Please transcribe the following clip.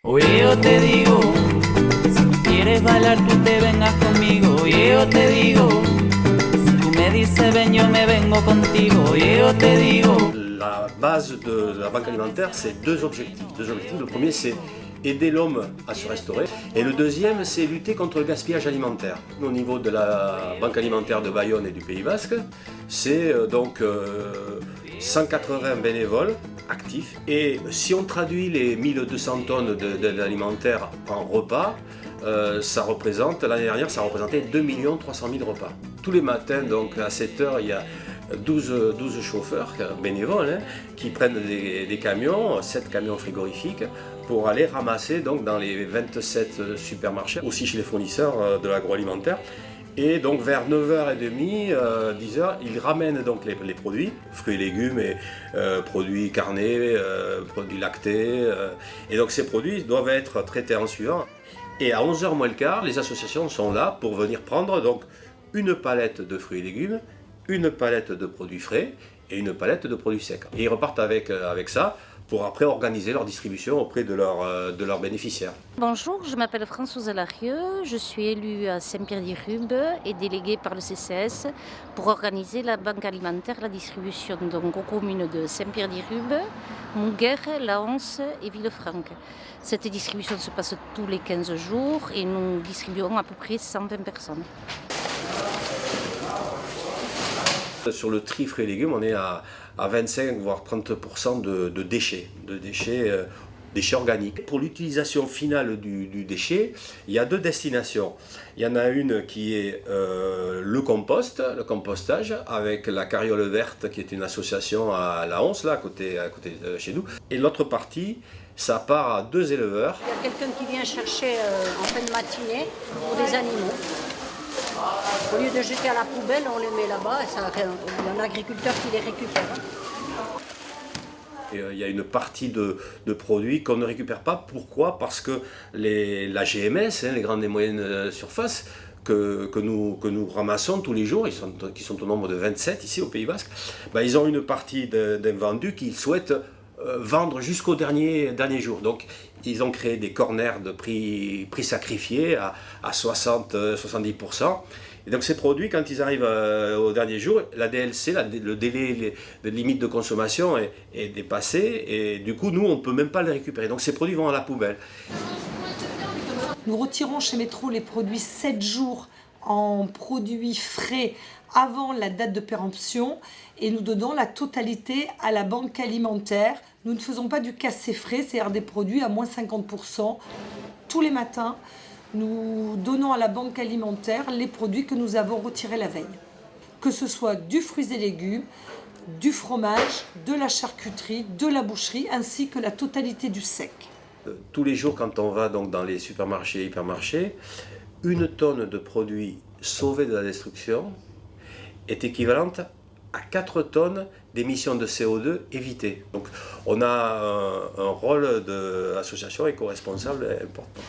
Oye, yo te digo, si tú quieres bailar, tú te vengas conmigo. Oye, yo te digo, si tú me dices ven, yo me vengo contigo. Oye, yo te digo. La base de la banque alimentaire, c'est deux objectifs. Le premier, c'est aider l'homme à se restaurer. Et le deuxième, c'est lutter contre le gaspillage alimentaire. Au niveau de la banque alimentaire de Bayonne et du Pays Basque, c'est 180 bénévoles actifs. Et si on traduit les 1200 tonnes d'aide alimentaire en repas, ça représente, l'année dernière, ça représentait 2 300 000 repas. Tous les matins, donc à 7 h, il y a 12 chauffeurs bénévoles qui prennent des camions, 7 camions frigorifiques, pour aller ramasser donc, dans les 27 supermarchés, aussi chez les fournisseurs de l'agroalimentaire. Et donc vers 9h30, 10h, ils ramènent donc les produits, fruits et légumes, et produits carnés, produits lactés. Et donc ces produits doivent être traités en suivant. Et à 11h moins le quart, les associations sont là pour venir prendre donc, une palette de fruits et légumes, une palette de produits frais et une palette de produits secs. Et ils repartent avec ça pour après organiser leur distribution auprès de leurs bénéficiaires. Bonjour, je m'appelle Françoise Larieux, je suis élue à Saint-Pierre-d'Irube et déléguée par le CCS pour organiser la banque alimentaire, la distribution donc, aux communes de Saint-Pierre-d'Irube, Mouguer, Laons et Villefranche. Cette distribution se passe tous les 15 jours et nous distribuons à peu près 120 personnes. Sur le tri fruits et légumes, on est à 25 voire 30% de déchets organiques. Pour l'utilisation finale du déchet, il y a deux destinations. Il y en a une qui est le compostage, avec la Carriole Verte, qui est une association à la Once, là, à côté de chez nous. Et l'autre partie, ça part à 2 éleveurs. Il y a quelqu'un qui vient chercher en fin de matinée pour des animaux. Au lieu de jeter à la poubelle, on les met là-bas et il y a un agriculteur qui les récupère. Et, il y a une partie de produits qu'on ne récupère pas. Pourquoi ? Parce que la GMS, les grandes et moyennes surfaces, que nous ramassons tous les jours, qui sont au nombre de 27 ici au Pays Basque, ils ont une partie d'invendus qu'ils souhaitent vendre jusqu'au dernier jour. Donc ils ont créé des corners de prix sacrifiés à 60-70%. Et donc ces produits, quand ils arrivent au dernier jour, la DLC, le délai de limite de consommation est dépassé, et du coup nous on ne peut même pas les récupérer. Donc ces produits vont à la poubelle. Nous retirons chez Métro les produits 7 jours en produits frais avant la date de péremption et nous donnons la totalité à la banque alimentaire. Nous ne faisons pas du cassé frais, c'est-à-dire des produits à moins 50%. Tous les matins, nous donnons à la banque alimentaire les produits que nous avons retirés la veille. Que ce soit du fruits et légumes, du fromage, de la charcuterie, de la boucherie, ainsi que la totalité du sec. Tous les jours, quand on va donc dans les supermarchés et hypermarchés, 1 tonne de produits sauvés de la destruction est équivalente à 4 tonnes d'émissions de CO2 évitées. Donc on a un rôle d'association éco-responsable important.